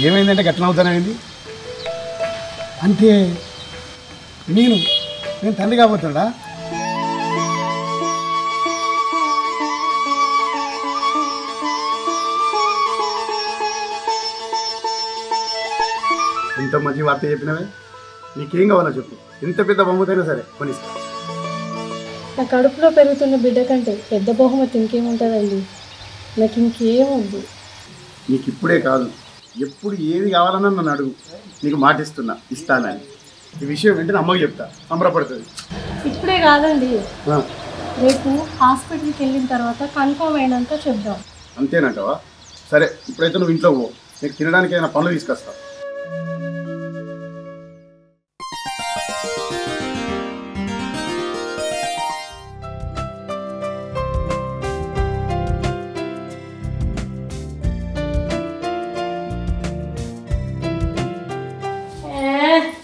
ఏమైందంటే గట్ల అవుతానైంది అంటే నేను తండ్రి కాబోతున్నా. ఇంత మంచి వార్త చెప్పినవే, నీకేం కావాలో చెప్పు. ఎంత పెద్ద బహుమతైనా సరే కొనిస్తా. నా కడుపులో పెరుగుతున్న బిడ్డ కంటే పెద్ద బహుమతి ఇంకేముంటుందండి? నాకు ఇంకేమొద్దు. నీకు ఇప్పుడే కాదు, ఎప్పుడు ఏది కావాలన్నా నన్ను అడుగు, నీకు మాటిస్తున్నా ఇస్తానని. ఈ విషయం వెంటనే అమ్మకి చెప్తా, సంబరపడుతుంది. ఇప్పుడే కాదండి, రేపు హాస్పిటల్కి వెళ్ళిన తర్వాత కన్ఫర్మ్ అయినాక చెప్దాం. అంతేనంటావా? సరే, ఇప్పుడైతే నువ్వు ఇంట్లో పో, నీకు తినడానికి ఏమైనా పనులు తీసుకొస్తా.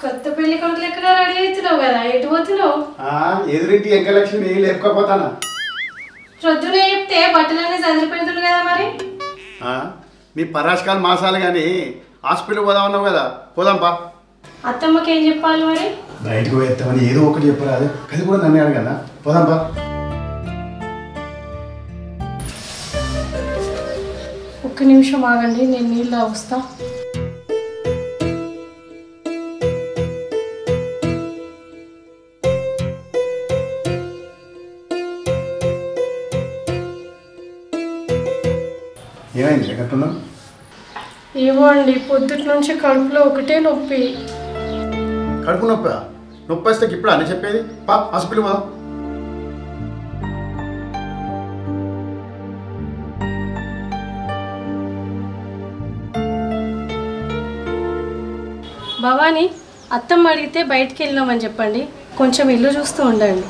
కొత్త పెళ్లి కొడుకులు ఎక్కడ రెడీ అవుతున్నావు కదా, ఎటు పోతున్నావు? ఎదురింటి ఎంకలక్ష్మి లేపుకోపోతానా? రొద్దునే చెప్తే బట్టలన్నీ చదిరిపోతుంది కదా. మరి నీ పరాశకాలు మాసాలు కానీ హాస్పిటల్ పోదామన్నావు కదా, పోదాంపా. అత్తమ్మకి ఏం చెప్పాలి మరి? బయటకు పోయేస్తామని ఏదో ఒకటి చెప్పరాదు, అది కూడా నన్ను అడగన్నా. పోదాంపా. ఒక్క నిమిషం ఆగండి, నేను నీళ్ళు వస్తా. ఏమైంది ఎక్కడున్నా? ఏమో అండి, పొద్దుటి నుంచి కడుపులో ఒకటే నొప్పి. కడుపు నొప్పి? నొప్పి వస్తే ఇప్పుడు అని చెప్పేది, పా హాస్పిటల్ పోదాం. భవానీ, అత్తమ్మ అడిగితే బయటికి వెళ్ళినామని చెప్పండి, కొంచెం ఇల్లు చూస్తూ ఉండండి.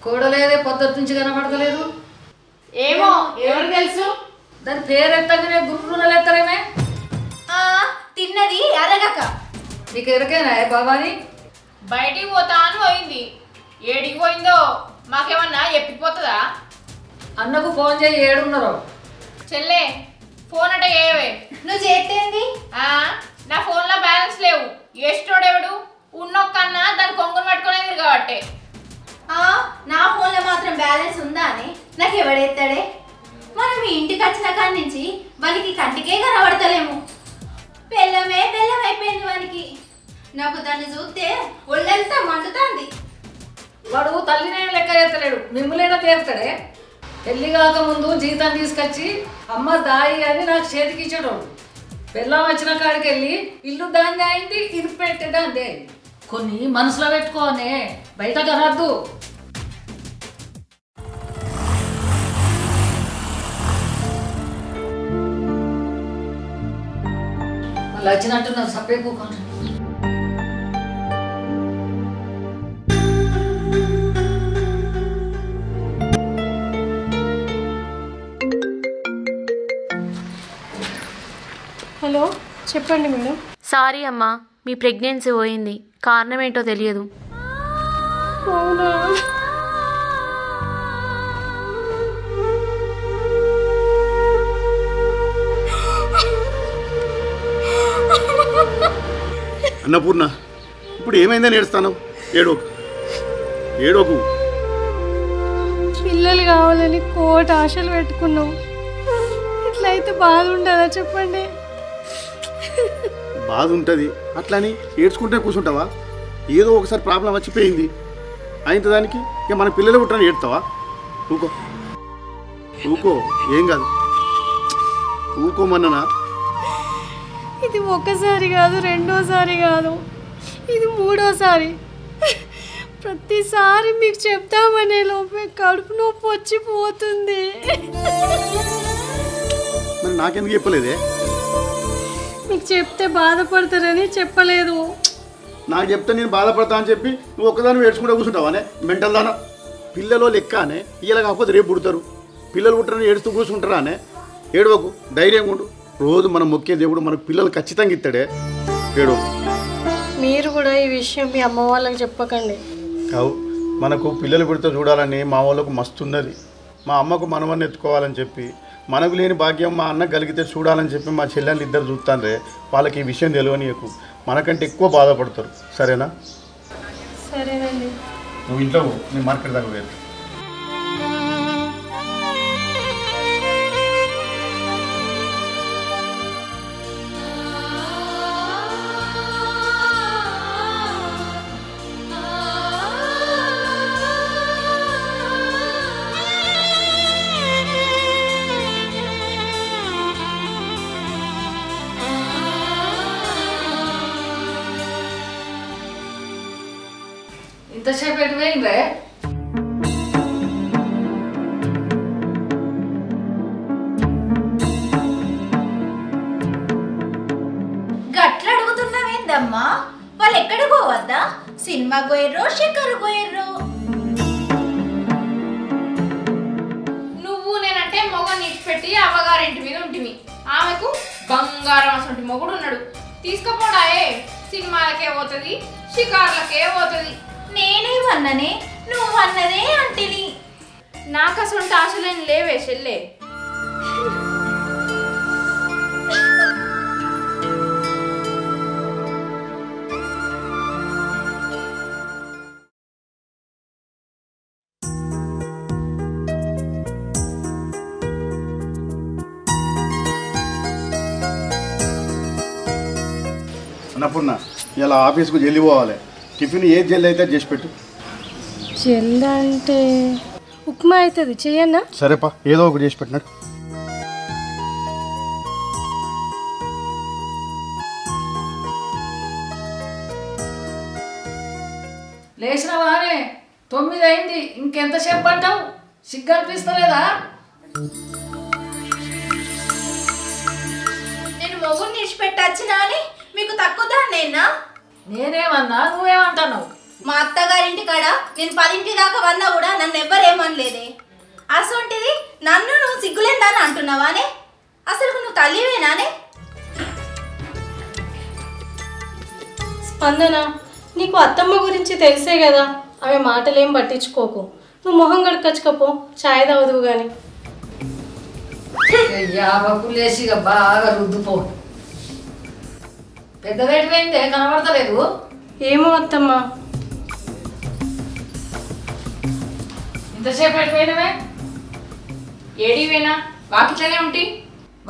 కూడలేదే, పొద్దుటి నుంచి కనబడతలేదు. ఏమో, ఎవరు తెలుసు? దాని పేరు ఎత్తగానే గుర్రునలేస్తారేమే. తిన్నది అరగక. నీకు ఎరకేనా బాబాని? బయటికి పోతా అని పోయింది. ఏడికి పోయిందో మాకేమన్నా ఎప్పిపోతుందా? అన్నకు ఫోన్ చేయి, ఏడున్నారో. చెల్లే, ఫోన్ అట ఏవే. నువ్వు చేస్తేంది? నా ఫోన్లో బ్యాలెన్స్ లేవు. ఎస్టోడెవడు ఉన్నొక్కన్నా దాని కొంగును పట్టుకునేది కాబట్టి. నా ఫోన్లో మాత్రం బ్యాలెన్స్ ఉందా అని నాకు ఎవడెత్తాడే? మనం మీ ఇంటికి వచ్చిన కాడి నుంచి వానికి కంటికే కనబడతలేము. బెల్లమే బెల్లం అయిపోయింది వానికి. నాకు దాన్ని చూస్తే ఒళ్ళంతా మండుతుంది. వాడు తల్లినే లెక్క చేస్తలేడు, మిమ్మల్నైనా తీరుతాడే. పెళ్లి కాకముందు జీతం తీసుకొచ్చి అమ్మ దాయి అని నాకు చేతికి ఇచ్చేటోడు. బెల్లం వచ్చిన కాడికి వెళ్ళి ఇల్లు దాన్ని అయింది, ఇది పెట్టేది అంతే. కొన్ని మనసులో పెట్టుకోనే, బయట కనద్దు. వాళ్ళు వచ్చినట్టు నాకు సప్పే కూకుంటా. హలో, చెప్పండి మేడం. సారీ అమ్మా, మీ ప్రెగ్నెన్సీ పోయింది, కారణం ఏంటో తెలియదు. అవునా? అన్నపూర్ణ, ఇప్పుడు ఏమైందని ఏడుస్తాను? ఏడోకు. పిల్లలు కావాలని కోటి ఆశలు పెట్టుకున్నాం, ఇట్లయితే బాధ ఉండదా చెప్పండి? బాధ ఉంటుంది, అట్లని ఏడ్చుకుంటే కూర్చుంటావా? ఏదో ఒకసారి ప్రాబ్లం వచ్చిపోయింది, అయిన దానికి ఇక మన పిల్లలు పుట్టని ఏడుతావా? ఊకో, ఏం కాదు, ఊకోమన్నా. ఇది ఒకసారి కాదు, రెండోసారి కాదు, ఇది మూడోసారి. ప్రతిసారి మీకు చెప్తామనే లోపే కడుపు నొప్పి వచ్చి పోతుంది. మరి నాకెందుకు చెప్పలేదే? మీకు చెప్తే బాధపడతారని చెప్పలేదు. నాకు చెప్తే నేను బాధపడతా అని చెప్పి నువ్వు ఒక్కదాన్ని ఏడ్చుకుంటూ కూర్చుంటావానే? మెంటల్ దానా? పిల్లలు లెక్కనే ఇవాళ కాకపోతే రేపు పుడతారు. పిల్లలు పుట్టరని ఏడుస్తూ కూర్చుంటారానే? ఏడవకు, ధైర్యంగా ఉండు. రోజు మనం మొక్కే దేవుడు మనకు పిల్లలు ఖచ్చితంగా ఇస్తాడే. ఏడవకు. మీరు కూడా ఈ విషయం మీ అమ్మ వాళ్ళకి చెప్పకండి. కావు, మనకు పిల్లలు పుడితే చూడాలని మా వాళ్ళకు మస్తు ఉన్నది. మా అమ్మకు మనవన్ని ఎత్తుకోవాలని చెప్పి, మనకు లేని భాగ్యం మా అన్న కలిగితే చూడాలని చెప్పి మా చెల్లెళ్ళు ఇద్దరు చూస్తాండ్రే. వాళ్ళకి ఈ విషయం తెలియనియకు, మనకంటే ఎక్కువ బాధపడతారు. సరేనా? సరేనండి. నువ్వు ఇంట్లో నేను మార్కెట్ దాకా వెళ్ళి. ఇంతసేపు ఎటు పోయిందే? గట్ల అడుగుతున్నావేందమ్మా? వాళ్ళు ఎక్కడ పోవద్దా? సినిమా పోయిర్రో షికారు పోయిర్రో? నువ్వు నేనంటే మొగని ఇచ్చిపెట్టి అవ్వగారింటి మీద ఉంటివి. ఆమెకు బంగారం అసలు మొగుడు ఉన్నాడు. తీసుకుపోడాయే, సినిమాలకే పోతుంది, షికార్లకే పోతుంది. నేనేమన్ననే, నువ్వు అన్నదే అంటిని. నాకు అసలు ఆశలేని లేవే చెల్లే. అన్నపూర్ణ, ఇలా ఆఫీస్కు జల్లి పోవాలి. టిఫిన్ ఏది జల్లి అయితే చేసి పెట్టు. జెల్ అంటే ఉప్మా అవుతుంది, చెయ్యన్నా? సరేపా, ఏదో ఒకటి చేసి పెట్టినాడు. లేచినవానే? 9 అయింది, ఇంకెంతసేపు అంటావు? సిగ్గు అనిపిస్తలేదా? నేను మొగుడిని విడిచిపెట్టచ్చినా అని మీకు తక్కువ నేనా? నేనేమన్నా, నువ్వేమంటున్నావు? మా అత్తగారింటి కాడ నేను 10 దాకా వన్నా కూడా నన్ను ఎవ్వరేమనలేదే. అసొంటిది నన్ను నువ్వు సిగ్గులేందని అంటున్నావానే? అసలు నువ్వు తల్లివేనానే? స్పందన, నీకు అత్తమ్మ గురించి తెలిసే కదా, ఆమె మాటలేం పట్టించుకోకు. నువ్వు మొహం గడకచ్చుకపో, ఛాయ్ తాగుదువు కానీ. యావకు లేచి ఇక బాగా రుద్దుపో. పెద్దదేటి పోయిందే, కనబడతలేదు. ఏమో అత్తమ్మ. ఇంతసేపు ఎటుపోయినవే? ఏడివేనా? వాకిట్లనే ఉంటి.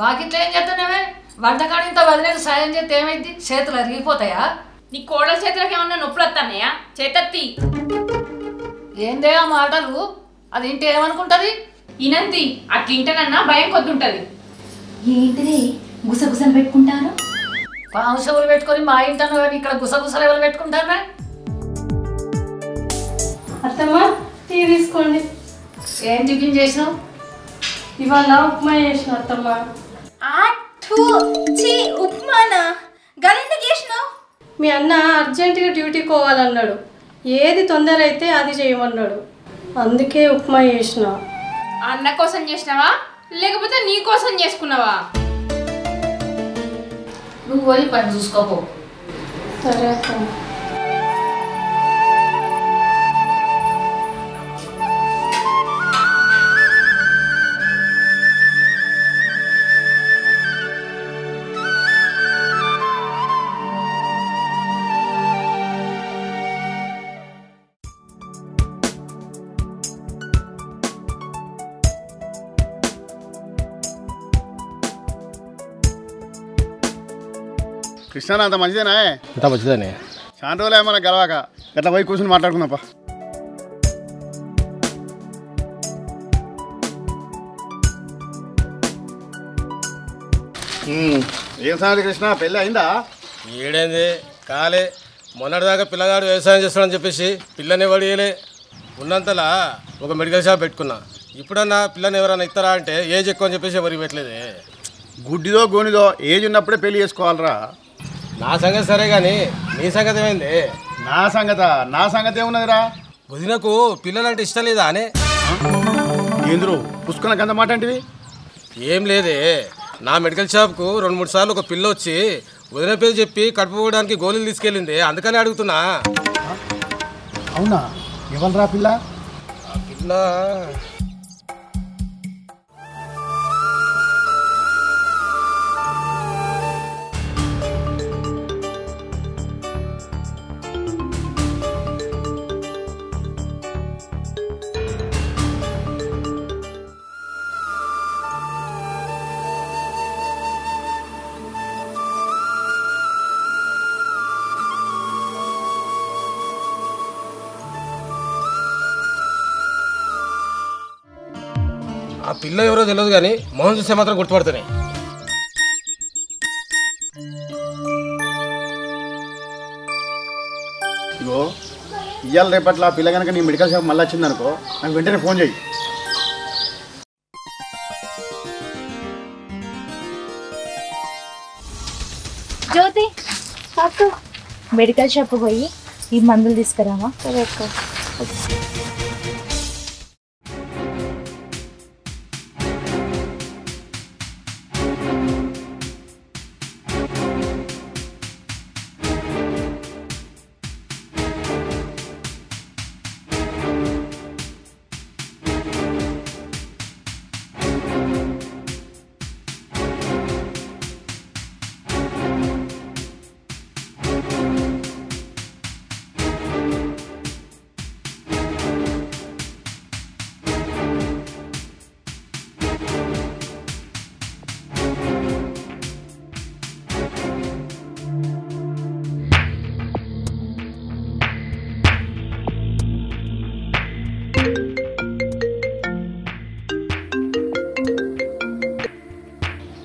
వాకిట్లో ఏం చేస్తున్నావే? వంటకాడు ఇంత వదిలేక సాయం చేస్తే ఏమైంది? చేతులు అరిగిపోతాయా? నీ కోడల చేతులకు ఏమన్నా నొప్పులు వస్తానయా? చేతత్తి. ఏందే ఆ మాటలు? అది ఇంటి ఏమనుకుంటుంది? ఇనంతి అట్లింటనన్నా భయం కొద్దుంటది. ఏంటిది గుసగుసలు పెట్టుకుంటారు? పాము చెవులు పెట్టుకొని మా ఇంటాను కానీ ఇక్కడ గుసగుసలు ఎవరు పెట్టుకుంటారా? అత్తమ్మ, టీ తీసుకోండి. ఏం టిఫిన్ చేసినావు? ఇవాళ ఉప్మా చేసిన అత్తమ్మ. ఉప్మానా? గలెందుకు చేసినావు? మీ అన్న అర్జెంటుగా డ్యూటీకి పోవాలన్నాడు. ఏది తొందర అయితే అది చేయమన్నాడు, అందుకే ఉప్మా చేసిన. అన్న కోసం చేసినావా లేకపోతే నీ కోసం చేసుకున్నావా? నువ్వు పోయి పని చూసుకోపో. సరే అత్తమ్మ. కృష్ణ, అంత మంచిదేనా? అంత మంచిదనే. చాలా రోజులు ఏమన్నా గలవాక గట్లా పోయి కూర్చొని మాట్లాడుకుందాంపా. ఏం సంగతి కృష్ణ, పెళ్ళి అయిందా? ఏడైంది కాలే. మొన్నటిదాకా పిల్లగాడు వ్యవసాయం చేస్తాడని చెప్పేసి పిల్లని వడియలే ఉన్నంతలా ఒక మెడికల్ షాప్ పెట్టుకున్నా. ఇప్పుడన్నా పిల్లని ఎవరైనా ఇస్తారా అంటే ఏజ్ ఎక్కువ అని చెప్పేసి ఎవరికి పెట్టలేదే. గుడ్డిదో గోనిదో ఏజ్ ఉన్నప్పుడే పెళ్లి చేసుకోవాలరా. నా సంగతి సరే కానీ నీ సంగతి ఏమైంది? నా సంగతి ఏమున్నదిరా? వదినకు పిల్లలంటే ఇష్టం లేదా అనే? ఏంద్రు పుష్కల గంధ మాట అంటివి? ఏం లేదే, నా మెడికల్ షాప్కు 2-3 సార్లు ఒక పిల్ల వచ్చి వదిన పేరు చెప్పి కడుపుకోవడానికి గోళీలు తీసుకెళ్ళింది, అందుకని అడుగుతున్నా. అవునా? ఎవరురా పిల్ల? ఆ పిల్ల ఆ పిల్ల ఎవరో తెలియదు కానీ మొహం చూస్తే మాత్రం గుర్తుపడుతున్నాయి. ఇగో ఇవాళ రేపట్ల ఆ పిల్ల కనుక నీ మెడికల్ షాప్ మళ్ళీ వచ్చిందనుకో నాకు వెంటనే ఫోన్ చేయి. జ్యోతి మెడికల్ షాప్ పోయి ఈ మందులు తీసుకురామా? సరే అక్క.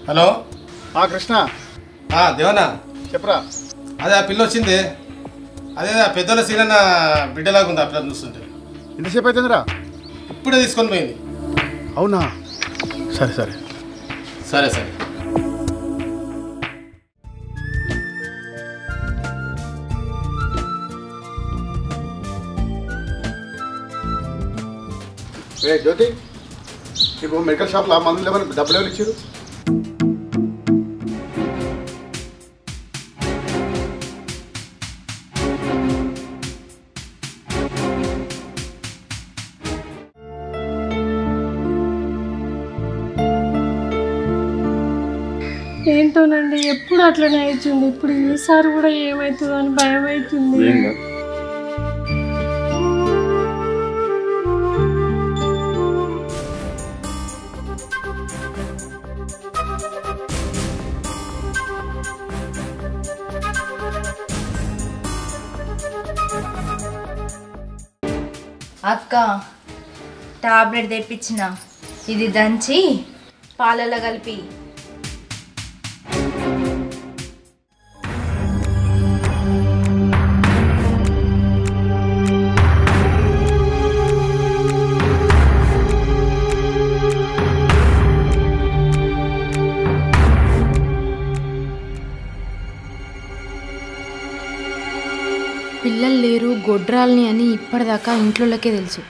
హలో, కృష్ణ. దేవనా చెప్పరా. అదే ఆ పిల్ల వచ్చింది, అదే ఆ పెద్దల సీనన్న బిడ్డలాగా ఉంది. ఆ పిల్ల చూస్తుంటే ఎంతసేపు అవుతుందిరా? ఇప్పుడే తీసుకొని పోయింది. అవునా? సరే సరే సరే సరే. జ్యోతి, నీకు మెడికల్ షాప్లో మందులు ఏమైనా డబ్బులు ఎవరు ఇచ్చారు? ఏంటోనండి, ఎప్పుడు అట్లనే అవుతుంది. ఇప్పుడు ఈసారి కూడా ఏమవుతుందో అని భయం అవుతుంది. అక్క టాబ్లెట్ తెప్పించిన, ఇది దంచి పాలలో కలిపి. పిల్లలు లేరు గొడ్రాలని అని ఇప్పటిదాకా ఇంట్లోకే తెలుసు.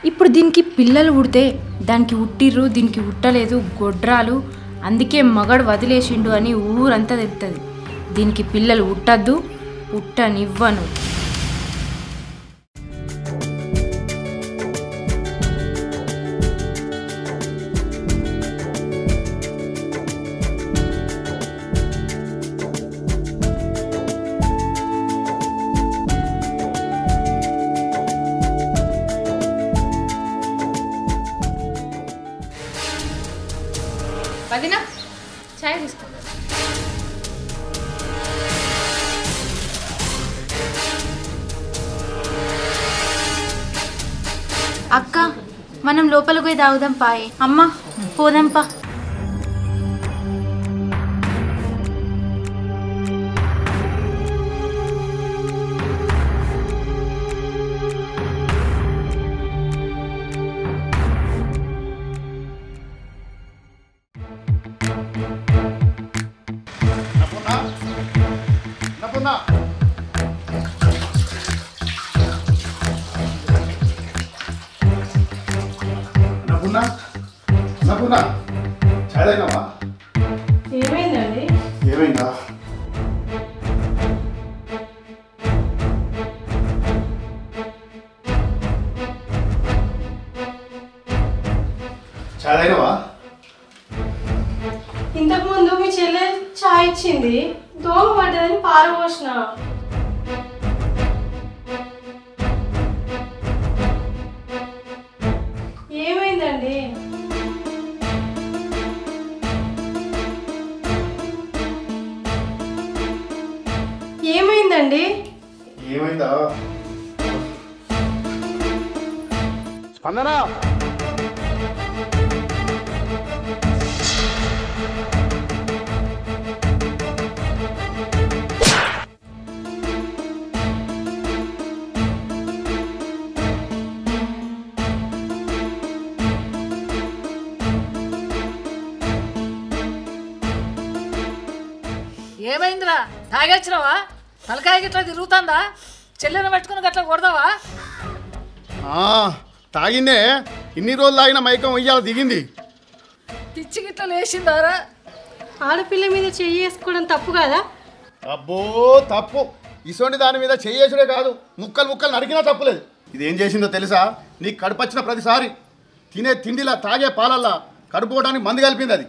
ఇప్పుడు దీనికి పిల్లలు పుడితే దానికి ఉట్టిర్రు, దీనికి ఉట్టలేదు, గొడ్రాలు, అందుకే మగడు వదిలేసిండు అని ఊరంతా తెలుస్తుంది. దీనికి పిల్లలు ఉట్టద్దు, ఉట్టనివ్వను. వదినా చాయ్ తీసుకో. అక్క మనం లోపలికి పోయి తాగుదాం పాయే. అమ్మ పోదాంపా. అన్నపూర్ణ చాయ్ తాగినావా? ఏమైందండి? ఏమైందా? చాయ్ తాగినావా? ఇంతకుముందు మీ చెల్లె చాయ్ ఇచ్చింది, దోమ పడ్డదని పారబోసిన. ఏమైందండి? ఏమైందండి? ఏమైందా? స్పందన ఏమైందిరా? తాగొచ్చినావా? తలకాయ గిట్లా తిరుగుతుందా? చెల్లెని పట్టుకుని గట్లా కొడదావా? తాగిందే. ఇన్ని రోజులు తాగిన మైకం ఇయ్యాల దిగింది. పిచ్చి గిట్ల లేచిందారా? ఆడపిల్ల మీద చెయ్యి వేసుకోవడం తప్పు కదా? అబ్బో తప్పు. ఇసోంటి దాని మీద చెయ్యేసుడే కాదు, ముక్కలు ముక్కలు నరికినా తప్పులేదు. ఇదేం చేసిందో తెలుసా? నీకు కడుపు వచ్చిన ప్రతిసారి తినే తిండిలా తాగే పాలల్లా కడుపుకోవడానికి మందు కలిపింది అది.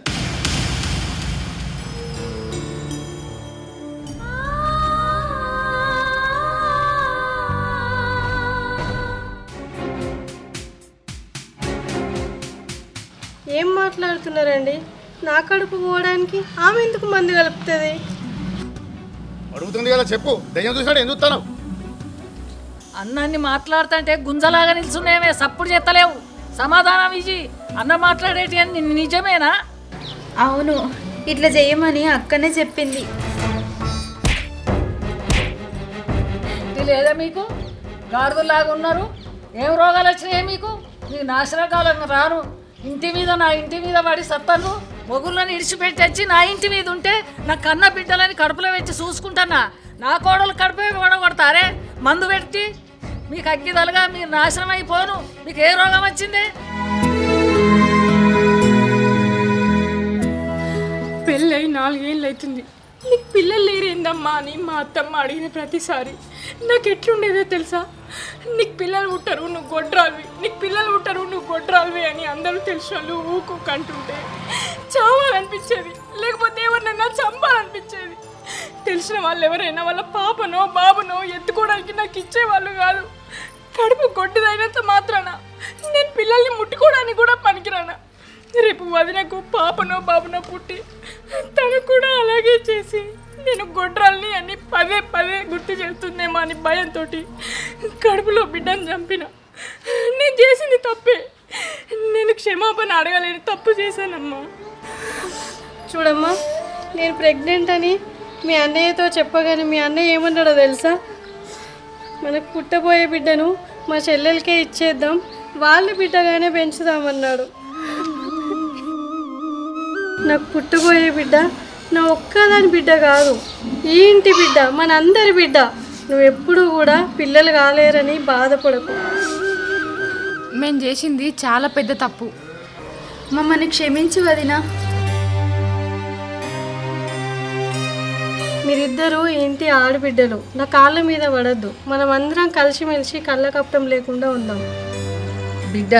ఏం మాట్లాడుతున్నారండి? నా కడుపు పోవడానికి ఆమె ఎందుకు మందు కలుపుతుంది? అడుగుతుంది కదా చెప్పు. దయ్యం చూసినాడు ఎందుకు చూస్తాను? అన్నాన్ని మాట్లాడుతుంటే గుంజలాగా నిల్చున్నాయేమే, సప్పుడు చేస్తలేవు. సమాధానం ఇచ్చి అన్న మాట్లాడేటి అని నిజమేనా? అవును, ఇట్లా చేయమని అక్కనే చెప్పింది. లేదా మీకు గాడిదలాగా ఉన్నారు? ఏం రోగాలు వచ్చినాయి మీకు? మీకు నాశనం కావాలని రాను. ఇంటి మీద నా ఇంటి మీద పడి సత్తాను. మొగుళ్ళని ఇడిచిపెట్టి వచ్చి నా ఇంటి మీద ఉంటే నా కన్న బిడ్డలని కడుపులో పెట్టి చూసుకుంటానా? నా కోడలు కడుపే కొడతారే మందు పెట్టి. మీకు అగ్గిదలుగా మీరు నాశనం అయిపోను. మీకు ఏ రోగం వచ్చింది? పెళ్ళై 4 ఏళ్ళు అవుతుంది. నీకు పిల్లలు లేరేందమ్మా అని మా అత్తమ్మ అడిగిన ప్రతిసారి నాకు ఎట్లుండేదో తెలుసా? నీకు పిల్లలు పుట్టరు, నువ్వు గొడ్రాలివి, నీకు పిల్లలు పుట్టరు, నువ్వు గొడ్రాలివి అని అందరూ తెలిసిన వాళ్ళు ఊకోకంటుంటే చావాలనిపించేది, లేకపోతే ఎవరినైనా చంపాలనిపించేది. తెలిసిన వాళ్ళు ఎవరైనా వాళ్ళ పాపనో బాబునో ఎత్తుకోవడానికి నాకు ఇచ్చేవాళ్ళు కాదు. కడుపు గొడ్డుదైనంత మాత్రాన నేను పిల్లల్ని ముట్టుకోవడానికి కూడా పనికిరానా? రేపు వదినకు పాపనో బాబునో పుట్టి తను కూడా అలాగే చేసి నేను గొడ్రాల్ని అని పదే పదే గుర్తు చేస్తుందేమో అని భయంతో కడుపులో బిడ్డను చంపిన. నేను చేసింది తప్పే. నేను క్షమాపణ అడగలేని తప్పు చేశానమ్మా. చూడమ్మా, నేను ప్రెగ్నెంట్ అని మీ అన్నయ్యతో చెప్పగానే మీ అన్నయ్య ఏమన్నాడో తెలుసా? మనకు పుట్టబోయే బిడ్డను మా చెల్లెలకే ఇచ్చేద్దాం, వాళ్ళ బిడ్డగానే పెంచుదామన్నాడు. నాకు పుట్టబోయే బిడ్డ నా ఒక్కదాని బిడ్డ కాదు, ఈ ఇంటి బిడ్డ, మనందరి బిడ్డ. నువ్వు ఎప్పుడూ కూడా పిల్లలు కాలేరని బాధపడకు. మేము చేసింది చాలా పెద్ద తప్పు. మమ్మల్ని క్షమించు వదినా. మీరిద్దరూ ఇంటి ఆడబిడ్డలు, నా కాళ్ళ మీద పడద్దు. మనం అందరం కలిసిమెలిసి కళ్ళకప్పం లేకుండా ఉందాం. బిడ్డ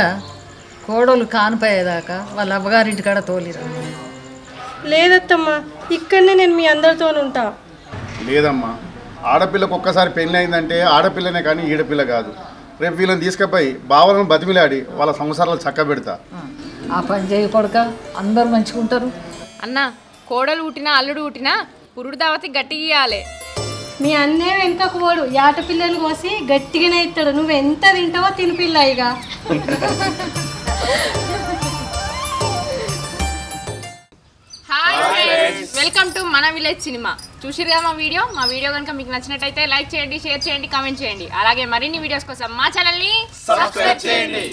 కోడలు కానిపోయేదాకా వాళ్ళ అవ్వగారింటి కాడ తోలిరా. లేదత్తమ్మా, ఇక్కడనే నేను మీ అందరితో ఉంటా. లేదమ్మా, ఆడపిల్లకు ఒక్కసారి పెళ్ళి అయిందంటే ఆడపిల్లనే కానీ ఈడపిల్ల కాదు. రేపు వీళ్ళని తీసుకుపోయి బావలను బతిమిలాడి వాళ్ళ సంసారాలు చక్క పెడతా. ఆ పని చేయకూడక అందరు మంచుకుంటారు. అన్న, కోడలు పుట్టినా అల్లుడు పుట్టినా పురుడు దావతి గట్టిగా ఇయ్యాలి. మీ అన్నే వెనుకకు పోడు, యాట పిల్లలు కోసి గట్టిగానే ఇస్తాడు. నువ్వు ఎంత తింటావో తినిపిల్ల. ఇక హాయ్ ఫ్రెండ్స్, వెల్కమ్ టు మన విలేజ్ సినిమా. చూసిరుగా మా వీడియో కనుక మీకు నచ్చినట్టయితే లైక్ చేయండి, షేర్ చేయండి, కామెంట్ చేయండి. అలాగే మరిన్ని వీడియోస్ కోసం మా ఛానల్ని సబ్స్క్రైబ్ చేయండి.